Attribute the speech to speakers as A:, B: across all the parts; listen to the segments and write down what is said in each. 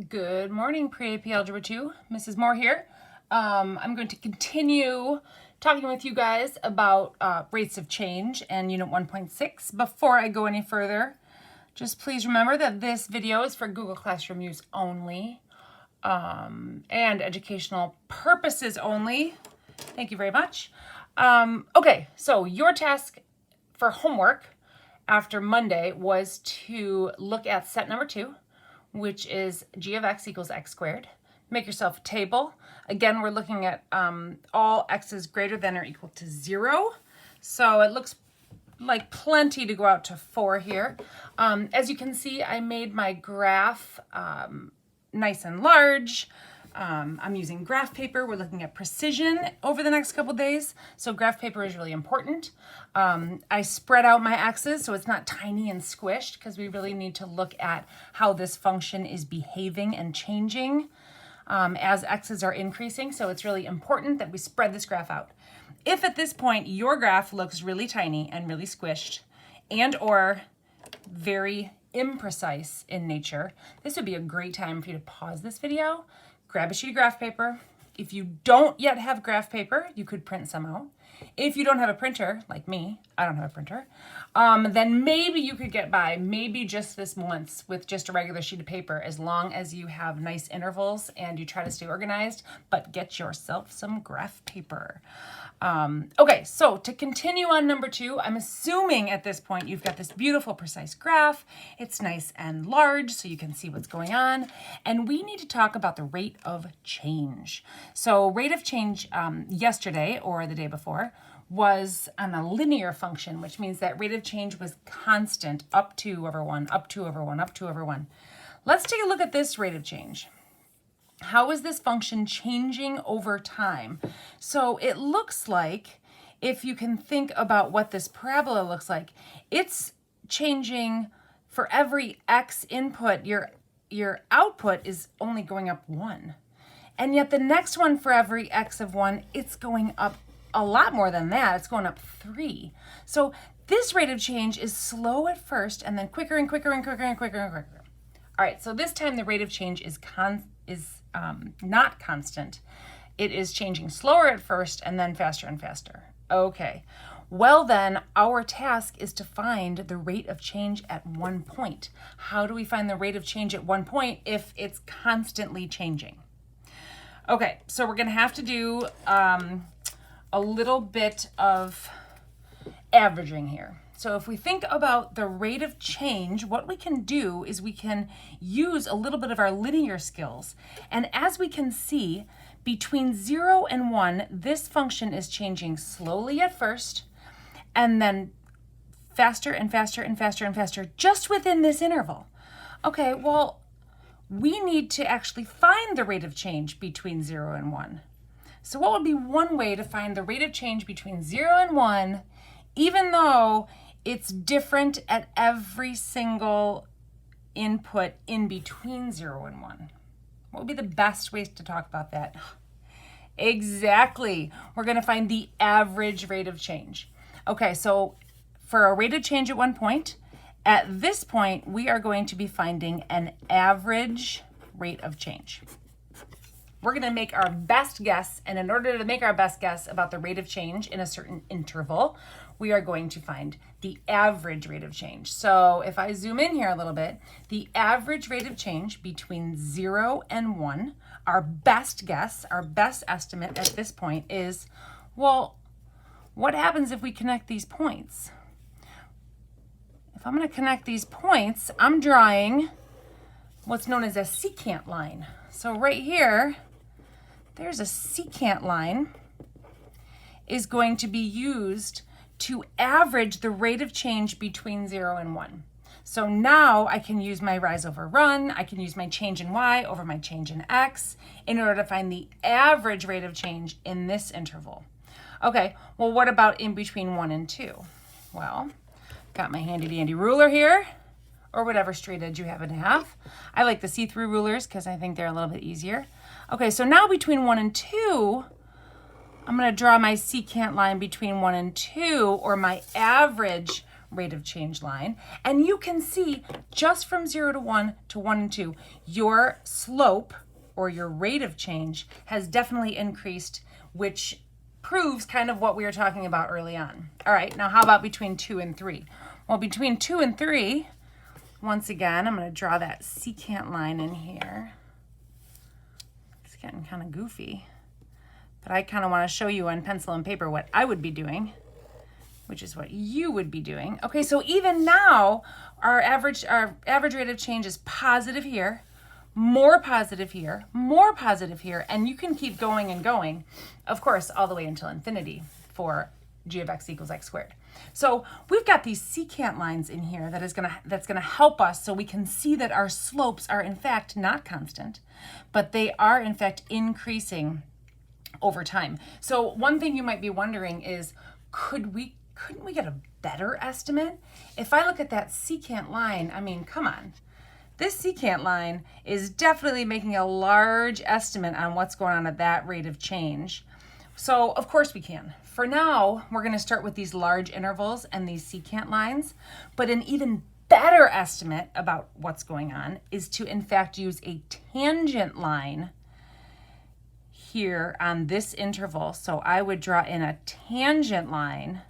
A: Good morning, PreAPAlg2. Mrs. Moore here. I'm going to continue talking with you guys about rates of change and Unit 1.6. Before I go any further, just please remember that this video is for Google Classroom use only and educational purposes only. Thank you very much. Okay, so your task for homework after Monday was to look at set number 2, which is g of x equals x squared. Make yourself a table. Again, we're looking at all x's greater than or equal to 0. So it looks like plenty to go out to 4 here. As you can see, I made my graph nice and large. I'm using graph paper. We're looking at precision over the next couple days, so graph paper is really important. I spread out my x's so it's not tiny and squished because we really need to look at how this function is behaving and changing as x's are increasing, so it's really important that we spread this graph out. If at this point your graph looks really tiny and really squished and or very imprecise in nature, this would be a great time for you to pause this video, grab a sheet of graph paper. If you don't yet have graph paper, you could print some out. If you don't have a printer, like me, I don't have a printer, then maybe you could get by, maybe just this once with just a regular sheet of paper, as long as you have nice intervals and you try to stay organized, but get yourself some graph paper. Okay, so to continue on number 2, I'm assuming at this point you've got this beautiful precise graph. It's nice and large so you can see what's going on. And we need to talk about the rate of change. So rate of change yesterday or the day before was on a linear function, which means that rate of change was constant, up 2 over 1, up 2 over 1, up 2 over 1. Let's take a look at this rate of change. How is this function changing over time? So it looks like, if you can think about what this parabola looks like, it's changing for every x input. Your output is only going up 1. And yet the next one, for every x of 1, it's going up a lot more than that. It's going up 3. So this rate of change is slow at first and then quicker and quicker and quicker and quicker and quicker. All right, so this time the rate of change is not constant. It is changing slower at first and then faster and faster. Okay, well then our task is to find the rate of change at one point. How do we find the rate of change at one point if it's constantly changing? Okay, so we're gonna have to do a little bit of averaging here. So if we think about the rate of change, what we can do is we can use a little bit of our linear skills. And as we can see, between 0 and 1, this function is changing slowly at first, and then faster and faster and faster and faster, just within this interval. Okay, well, we need to actually find the rate of change between 0 and 1. So what would be one way to find the rate of change between 0 and 1, even though it's different at every single input in between 0 and 1? What would be the best ways to talk about that? Exactly. We're going to find the average rate of change. Okay, so for a rate of change at one point, at this point, we are going to be finding an average rate of change. We're going to make our best guess, and in order to make our best guess about the rate of change in a certain interval, we are going to find the average rate of change. So if I zoom in here a little bit, the average rate of change between 0 and 1, our best guess, our best estimate at this point is, well, what happens if we connect these points? If I'm going to connect these points, I'm drawing what's known as a secant line. So right here, there's a secant line is going to be used to average the rate of change between 0 and 1. So now I can use my rise over run, I can use my change in y over my change in x in order to find the average rate of change in this interval. Okay, well, what about in between 1 and 2? Well, got my handy dandy ruler here, or whatever straight edge you happen to have. I like the see-through rulers because I think they're a little bit easier. Okay, so now between 1 and 2, I'm going to draw my secant line between 1 and 2, or my average rate of change line. And you can see just from 0 to 1 to 1 and 2, your slope or your rate of change has definitely increased, which proves kind of what we were talking about early on. All right, now how about between 2 and 3? Well, between 2 and 3, once again, I'm going to draw that secant line in here. It's getting kind of goofy, but I kind of want to show you on pencil and paper what I would be doing, which is what you would be doing. Okay, so even now, our average rate of change is positive here, more positive here, more positive here, and you can keep going and going, of course, all the way until infinity for g of x equals x squared. So we've got these secant lines in here that's gonna help us so we can see that our slopes are in fact not constant, but they are in fact increasing over time. So one thing you might be wondering is, couldn't we get a better estimate? If I look at that secant line, I mean, come on. This secant line is definitely making a large estimate on what's going on at that rate of change. So of course we can. For now, we're going to start with these large intervals and these secant lines, but an even better estimate about what's going on is to in fact use a tangent line here on this interval. So I would draw in a tangent line,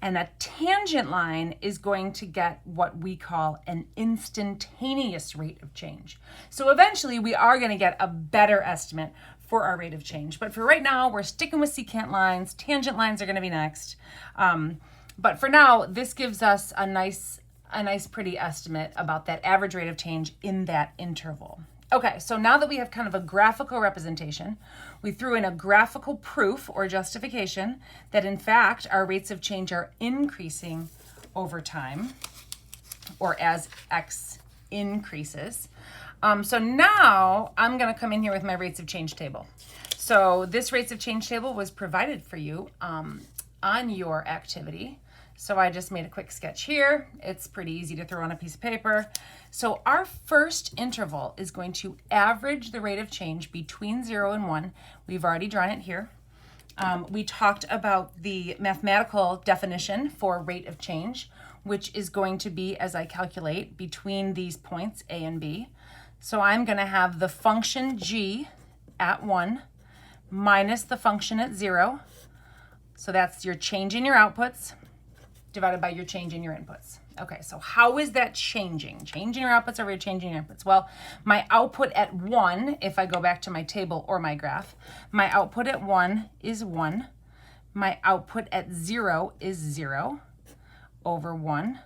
A: and a tangent line is going to get what we call an instantaneous rate of change. So eventually we are going to get a better estimate for our rate of change. But for right now, we're sticking with secant lines. Tangent lines are going to be next. But for now, this gives us a nice pretty estimate about that average rate of change in that interval. Okay, so now that we have kind of a graphical representation, we threw in a graphical proof or justification that in fact our rates of change are increasing over time or as x increases. So now I'm going to come in here with my rates of change table. So this rates of change table was provided for you on your activity. So I just made a quick sketch here. It's pretty easy to throw on a piece of paper. So our first interval is going to average the rate of change between 0 and 1. We've already drawn it here. We talked about the mathematical definition for rate of change, which is going to be, as I calculate, between these points A and B. So I'm going to have the function g at 1 minus the function at 0. So that's your change in your outputs divided by your change in your inputs. Okay, so how is that changing? Changing your outputs over your changing your inputs. Well, my output at 1, if I go back to my table or my graph, my output at 1 is 1. My output at 0 is 0 over 1.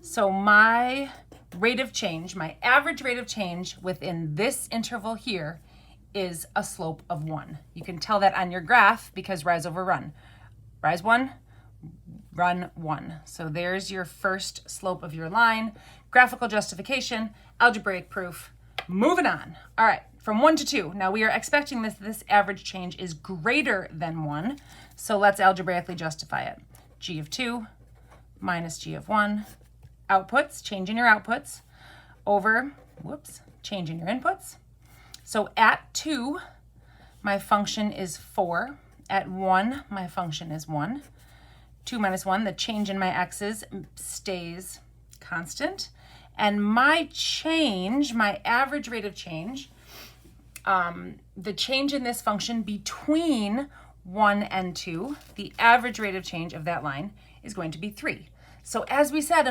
A: So my rate of change, my average rate of change within this interval here is a slope of 1. You can tell that on your graph because rise over run. Rise 1, run 1. So there's your first slope of your line. Graphical justification, algebraic proof. Moving on. All right, from 1 to 2. Now we are expecting this average change is greater than 1. So let's algebraically justify it. G of 2 minus G of 1. Outputs, change in your outputs, over, change in your inputs. So at 2, my function is 4. At 1, my function is 1. 2 minus 1, the change in my x's stays constant. And my change, my average rate of change, the change in this function between 1 and 2, the average rate of change of that line is going to be 3. So as we said,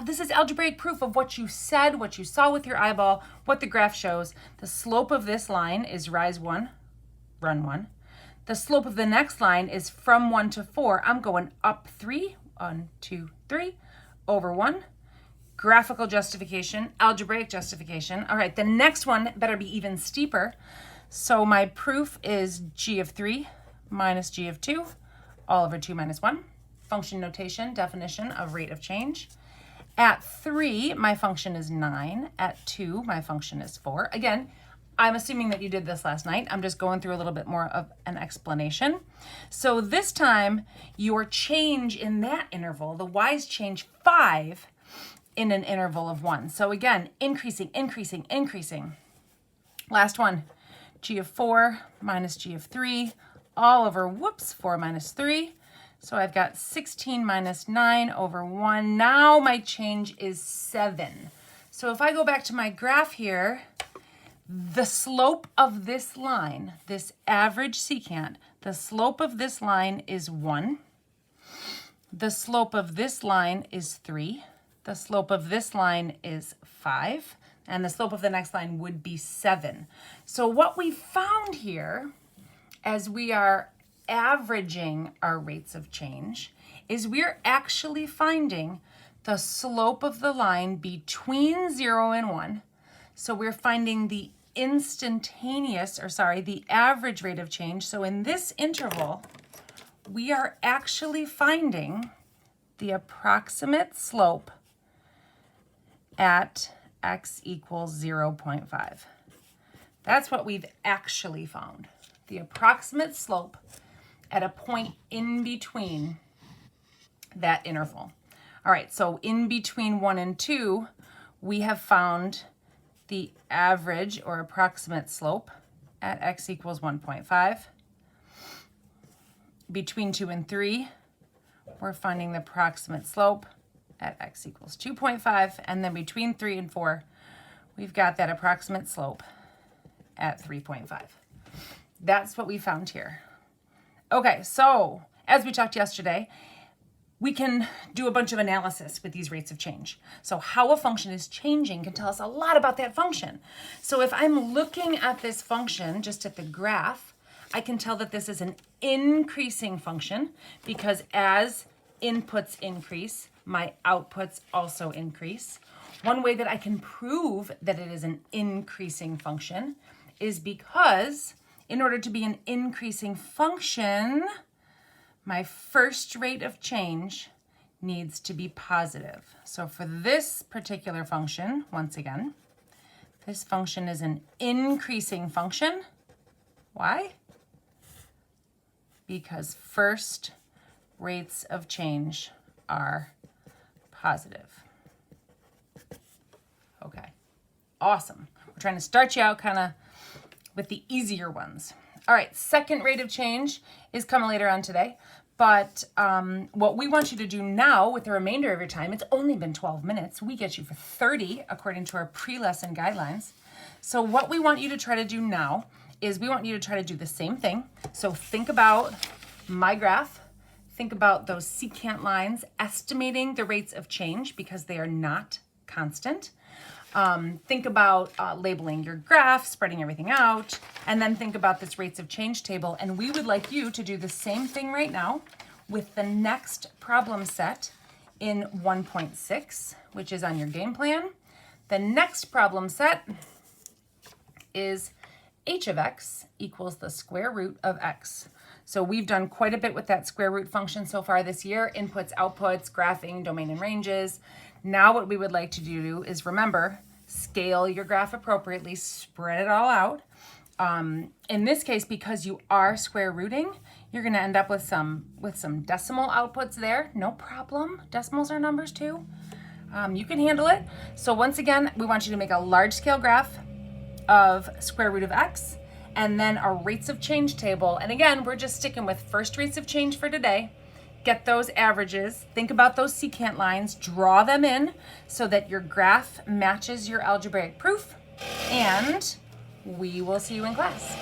A: this is algebraic proof of what you said, what you saw with your eyeball, what the graph shows. The slope of this line is rise 1, run 1. The slope of the next line is from 1 to 4. I'm going up 3, 1, 2, 3, over 1. Graphical justification, algebraic justification. All right, the next one better be even steeper. So my proof is g of 3 minus g of 2, all over 2 minus 1. Function notation, definition of rate of change. At 3, my function is 9. At 2, my function is 4. Again, I'm assuming that you did this last night. I'm just going through a little bit more of an explanation. So this time, your change in that interval, the y's change 5 in an interval of 1. So again, increasing, increasing, increasing. Last one, g of 4 minus g of 3, all over, 4 minus 3. So I've got 16 minus 9 over 1. Now my change is 7. So if I go back to my graph here, the slope of this line, this average secant, the slope of this line is 1. The slope of this line is 3. The slope of this line is 5. And the slope of the next line would be 7. So what we found here, as we are averaging our rates of change, is we're actually finding the slope of the line between 0 and 1. So we're finding the the average rate of change. So in this interval, we are actually finding the approximate slope at x equals 0.5. That's what we've actually found. The approximate slope at a point in between that interval. All right, so in between 1 and 2, we have found the average or approximate slope at x equals 1.5. Between 2 and 3, we're finding the approximate slope at x equals 2.5. And then between 3 and 4, we've got that approximate slope at 3.5. That's what we found here. Okay, so as we talked yesterday, we can do a bunch of analysis with these rates of change. So how a function is changing can tell us a lot about that function. So if I'm looking at this function, just at the graph, I can tell that this is an increasing function because as inputs increase, my outputs also increase. One way that I can prove that it is an increasing function is because in order to be an increasing function, my first rate of change needs to be positive. So for this particular function, once again, this function is an increasing function. Why? Because first rates of change are positive. Okay, awesome. We're trying to start you out kind of with the easier ones. All right, second rate of change is coming later on today. But what we want you to do now with the remainder of your time, it's only been 12 minutes. We get you for 30 according to our pre-lesson guidelines. So what we want you to try to do now is we want you to try to do the same thing. So think about my graph. Think about those secant lines, estimating the rates of change because they are not constant. Think about labeling your graph, spreading everything out, and then think about this rates of change table. And we would like you to do the same thing right now with the next problem set in 1.6, which is on your game plan. The next problem set is h of x equals the square root of x. So we've done quite a bit with that square root function so far this year, inputs, outputs, graphing, domain and ranges. Now what we would like to do is remember, scale your graph appropriately, spread it all out. In this case, because you are square rooting, you're gonna end up with some decimal outputs there. No problem, decimals are numbers too. You can handle it. So once again, we want you to make a large scale graph of square root of x and then a rates of change table. And again, we're just sticking with first rates of change for today. Get those averages, think about those secant lines, draw them in so that your graph matches your algebraic proof, and we will see you in class.